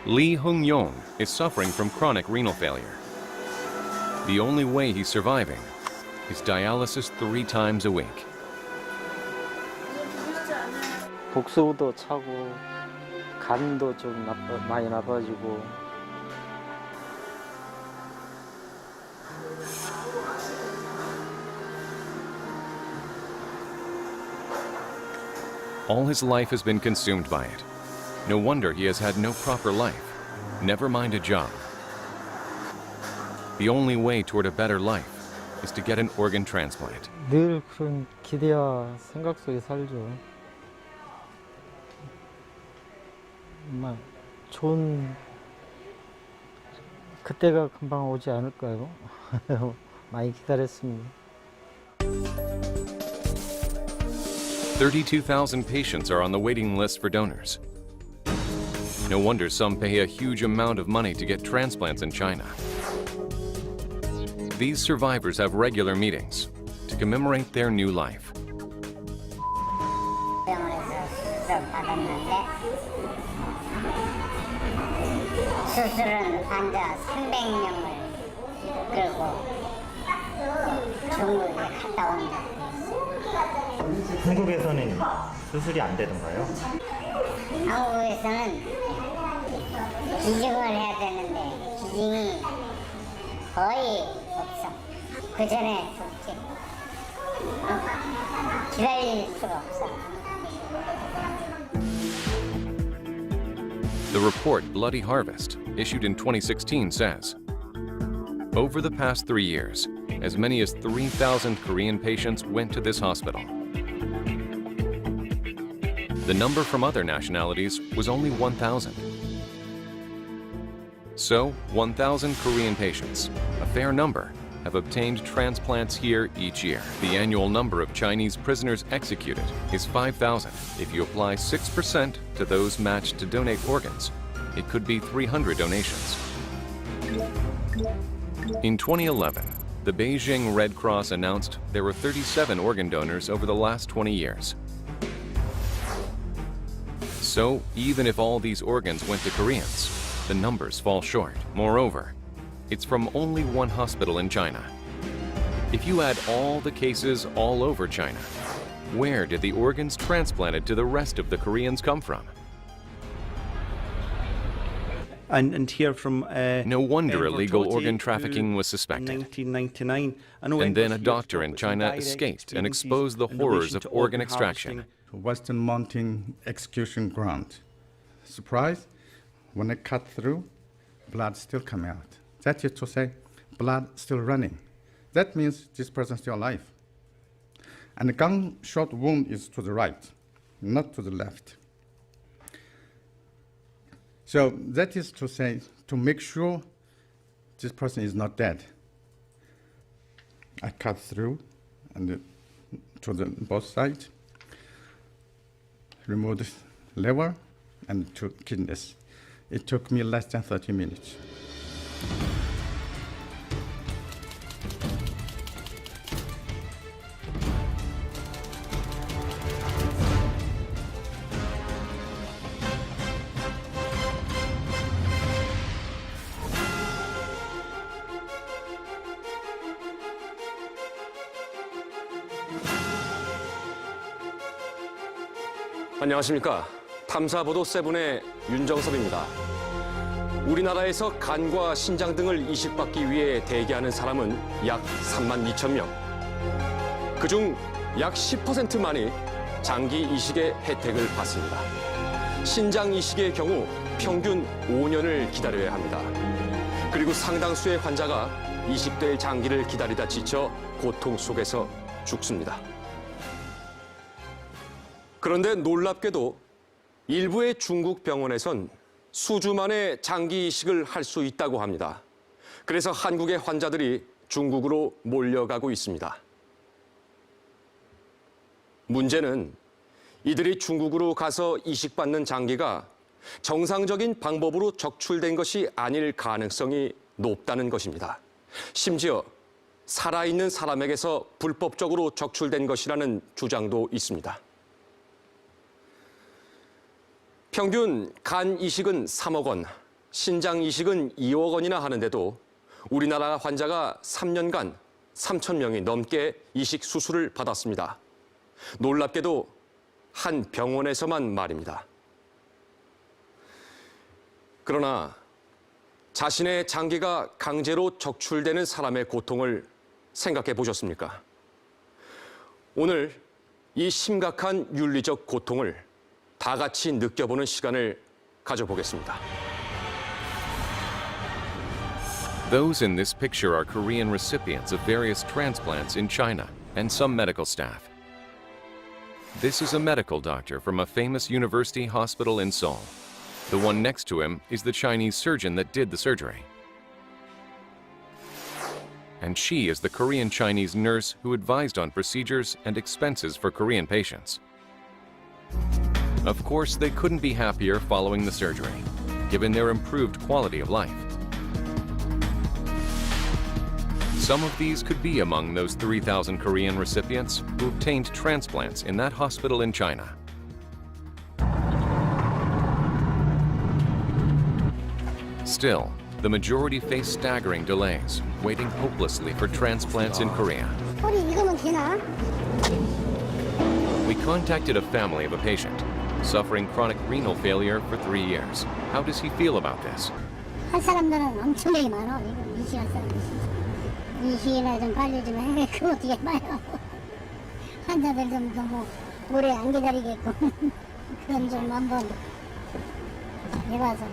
Lee Hung-yong is suffering from chronic renal failure. The only way he's surviving is dialysis 3 times a week. 복수도 차고 간도 좀 많이 나빠지고 All his life has been consumed by it. No wonder he has had no proper life, never mind a job. The only way toward a better life is to get an organ transplant. 늘 그런 기대와 생각 속에 살죠. 정말 좋은 그때가 금방 오지 않을까요? 많이 기다렸습니다. 32,000 patients are on the waiting list for donors. No wonder some pay a huge amount of money to get transplants in China. These survivors have regular meetings to commemorate their new life. 수술은 환자 300명을 끌고 중국에 갔다 옵니다. 한국에서는 수술이 안 되던가요? 한국에서는 기증을 해야 되는데 기증이 거의 없어. 그 전에 기다릴 수가 없어. The report Bloody Harvest, issued in 2016, says, over the past 3 years, as many as 3,000 Korean patients went to this hospital. The number from other nationalities was only 1,000. So, 1,000 Korean patients, a fair number, have obtained transplants here each year. The annual number of Chinese prisoners executed is 5,000. If you apply 6% to those matched to donate organs, it could be 300 donations. In 2011, the Beijing Red Cross announced there were 37 organ donors over the last 20 years. So, even if all these organs went to Koreans, the numbers fall short. Moreover, it's from only one hospital in China. If you add all the cases all over China, where did the organs transplanted to the rest of the Koreans come from? And here from No wonder illegal organ trafficking was suspected. 1999, And then a doctor in China escaped and exposed the horrors of organ extraction. Western Mountain execution ground. Surprise, when I cut through, blood still come out. That is to say, blood still running. That means this person is still alive. And the gunshot wound is to the right, not to the left. So that is to say, to make sure this person is not dead, I cut through and to the both sides, removed the liver and 2 kidneys. It took me less than 30 minutes. 안녕하십니까. 탐사보도 세븐의 윤정섭입니다. 우리나라에서 간과 신장 등을 이식받기 위해 대기하는 사람은 약 3만 2천 명. 그중 약 10%만이 장기 이식의 혜택을 받습니다. 신장 이식의 경우 평균 5년을 기다려야 합니다. 그리고 상당수의 환자가 이식될 장기를 기다리다 지쳐 고통 속에서 죽습니다. 그런데 놀랍게도 일부의 중국 병원에선 수주 만에 장기 이식을 할 수 있다고 합니다. 그래서 한국의 환자들이 중국으로 몰려가고 있습니다. 문제는 이들이 중국으로 가서 이식받는 장기가 정상적인 방법으로 적출된 것이 아닐 가능성이 높다는 것입니다. 심지어 살아있는 사람에게서 불법적으로 적출된 것이라는 주장도 있습니다. 평균 간 이식은 3억 원, 신장 이식은 2억 원이나 하는데도 우리나라 환자가 3년간 3천 명이 넘게 이식 수술을 받았습니다. 놀랍게도 한 병원에서만 말입니다. 그러나 자신의 장기가 강제로 적출되는 사람의 고통을 생각해 보셨습니까? 오늘 이 심각한 윤리적 고통을 다 같이 느껴보는 시간을 가져보겠습니다. Those in this picture are Korean recipients of various transplants in China and some medical staff. This is a medical doctor from a famous university hospital in Seoul. The one next to him is the Chinese surgeon that did the surgery. And she is the Korean-Chinese nurse who advised on procedures and expenses for Korean patients. Of course, they couldn't be happier following the surgery, given their improved quality of life. Some of these could be among those 3,000 Korean recipients who obtained transplants in that hospital in China. Still, the majority face staggering delays, waiting hopelessly for transplants in Korea. We contacted a family of a patient suffering chronic renal failure for 3 years. How does he feel about this? 할 사람들은 엄청나게 많아. 이식할 사람들. 이식이나 좀 빨리 좀 해. 그거 어떻게 봐요. 환자들 좀 너무 오래 안 기다리겠고. 그건 좀 한번 해봐서.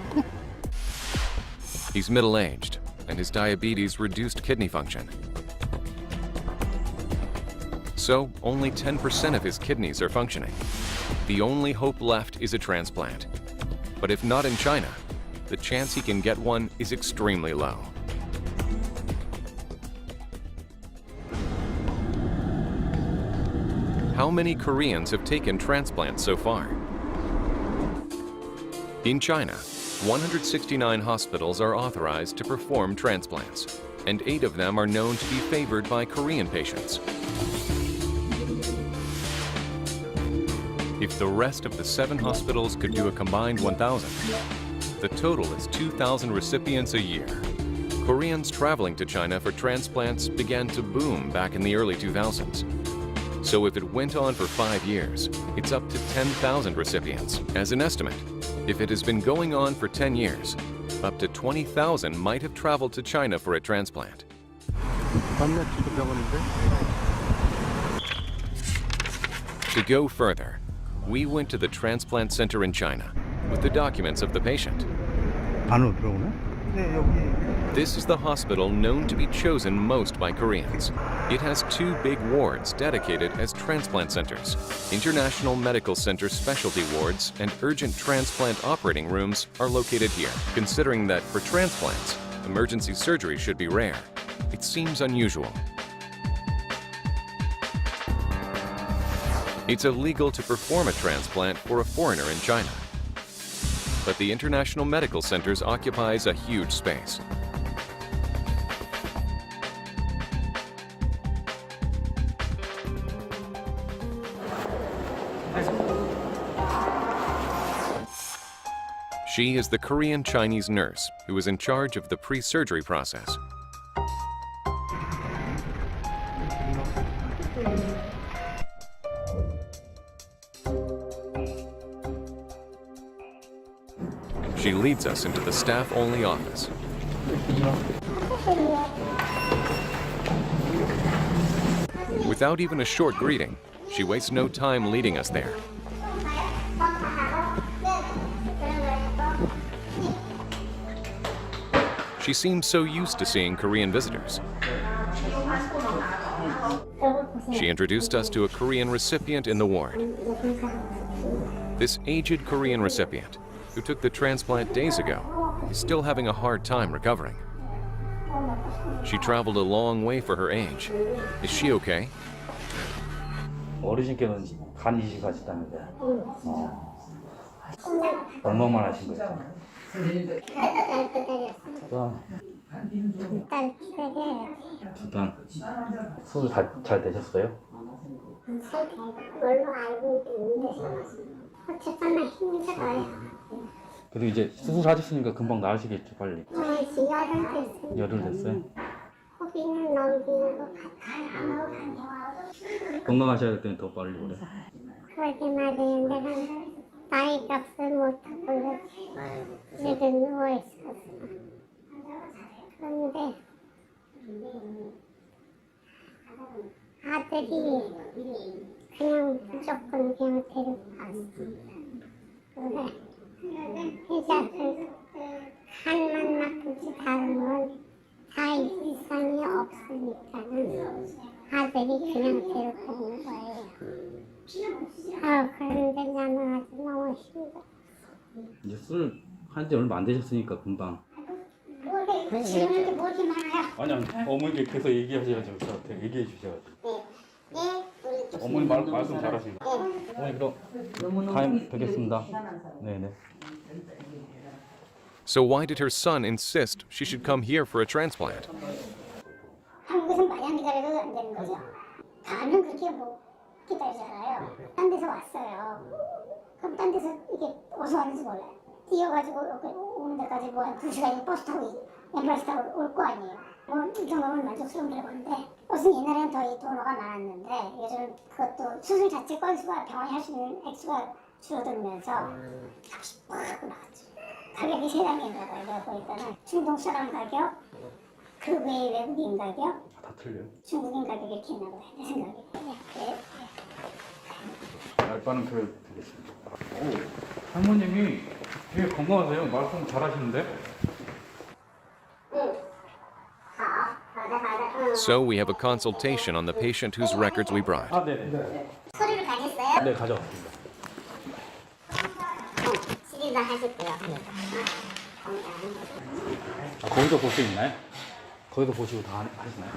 He's middle-aged, and his diabetes reduced kidney function. So, only 10% of his kidneys are functioning. The only hope left is a transplant. But if not in China, the chance he can get one is extremely low. How many Koreans have taken transplants so far? In China, 169 hospitals are authorized to perform transplants, and 8 of them are known to be favored by Korean patients. If the rest of the 7 hospitals could do a combined 1,000, the total is 2,000 recipients a year. Koreans traveling to China for transplants began to boom back in the early 2000s. So if it went on for 5 years, it's up to 10,000 recipients. As an estimate, if it has been going on for 10 years, up to 20,000 might have traveled to China for a transplant. To go further, we went to the transplant center in China with the documents of the patient. 안으로 들어오네? This is the hospital known to be chosen most by Koreans. It has 2 big wards dedicated as transplant centers. International Medical Center specialty wards and urgent transplant operating rooms are located here. Considering that for transplants, emergency surgery should be rare, it seems unusual. It's illegal to perform a transplant for a foreigner in China. But the International Medical Centers occupies a huge space. She is the Korean-Chinese nurse who is in charge of the pre-surgery process. She leads us into the staff-only office. Without even a short greeting, she wastes no time leading us there. She seems so used to seeing Korean visitors. She introduced us to a Korean recipient in the ward. This aged Korean recipient, who took the transplant days ago, is still having a hard time recovering. She traveled a long way for her age. Is she okay? 어르신께는 간 이식하셨다는데 얼마만 하신 거예요? 두 단. 수술 잘 되셨어요? 걸로 알고 있는데 어쨌거나 힘들어요. 그래도 이제 수술하셨으니까 금방 나으시겠죠, 빨리. 열흘 됐어요. 열흘 됐어요? 호비는 넘기는 것 같아요. 건강하셔야 될 때는 더 빨리 오래. 그렇게 말했는데 나이 값을 못하고 그래도 누워있었어. 그런데 아들이 그냥 무조건 그냥 데리고 갔어. 그래 회사에서 한만 나쁘지 다른 건 사이 이상이 없으니까는 아들이 그냥 데리고 온 거예요. 그런데 나는 아주 너무 힘들어. 이제 술 한 지 얼마 안 되셨으니까 금방. 지금은 뭐지 많아요. 아니, 어머니께 계속 얘기하셔야죠. 저한테 얘기해 주셔야죠. 네. 어머니 말씀 잘하시네. 어머니 그럼 다음에 뵙겠습니다. 네네. So why did her son insist she should come here for a transplant? 한국에서 마냥 기다려도 안 되는 거죠. 다음은 그렇게 뭐 기다리잖아요. 딴 데서 왔어요. 그럼 딴 데서 이게 어디서 왔는지 몰라요. 뛰어가지고 오는 데까지 뭐 한 2시간이 버스 타고 엠버스 타고 올 거 아니에요. 뭐 이 정도면 만족스러운데 보는데 무슨 옛날에는 더 돈어가 많았는데 요즘 그것도 수술 자체 건수가 병원이 할 수 있는 액수가 줄어들면서 값이 팍 나갔죠. 가격이 세 단계인가 봐요. 내가 보니까는 중동 사람 가격, 그 외의 외국인 가격, 다 틀려요. 중국인 가격이 이렇게 있나 봐요. 내 생각에. 네. 알바는 교육 드리겠습니다. 오, 할머님이 되게 건강하세요. 말씀 잘하시는데? So we have a consultation on the patient whose records we brought. 아, 네네. 서류를 가졌어요? 네, 가져왔습니다. 시리도 하셨고요. 아, 거기서 볼 수 있나요? 거기서 보시고 다 하시나요?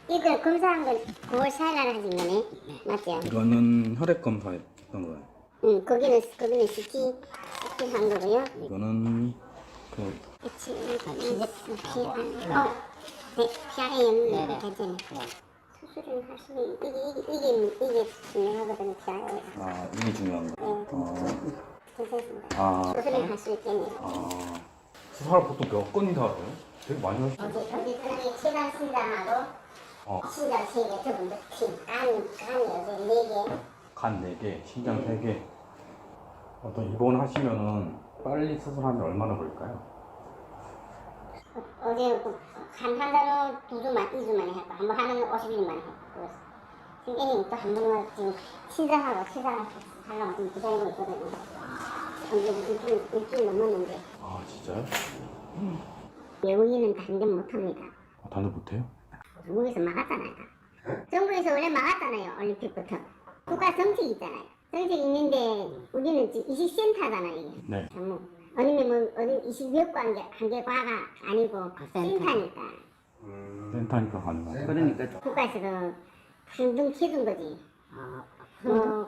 이거 검사한 건 9월 4일 날 하신 거네? 맞죠? 이거는 혈액 검사했던 거예요. 응, 거기는 CT 한 거고요. 이거는 그 PRM 괜찮아요. 수술을 하시면 이게 중요하거든요. PRM. 아, 이게 중요한 거. 괜찮습니다. 아, 수술을 할 수 있겠네요. 아, 수술 보통 몇 건이나 하세요? 되게 많이 하시죠? 어디 체간 신장하고 신장 3개, 두분도 간이 여기 4개. 간 4개, 신장 3개. 어떤 입원하시면은 빨리 수술하면 얼마나 걸릴까요? 어제 간 환자는 2주 만에 했고 한 번 하는 50일 만에 했고 선생님이 또 한 번은 지금 신장하고 하려고 좀 기다리고 있거든요. 일주일 넘었는데. 아, 진짜요? 외국인은 다른 데 못합니다. 아, 다들 못해요? 중국에서 막았잖아요. 중국에서 원래 막았잖아요. 올림픽부터. 국가 정책이 있잖아요. 정책이 있는데 우리는 이식센터잖아요. 이게. 네. 아니면 뭐 어디 이식의학과 한개 과가 아니고 센터니까. 센터니까 가능하죠. 그러니까 국가에서도 풍등 키운 거지.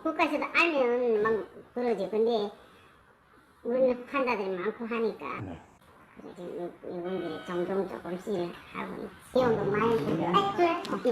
국가에서도 알면 막 그러지. 근데 우리는 환자들이 많고 하니까. 네. 이분들이 종종 조금씩 하고 비용도 많이 들고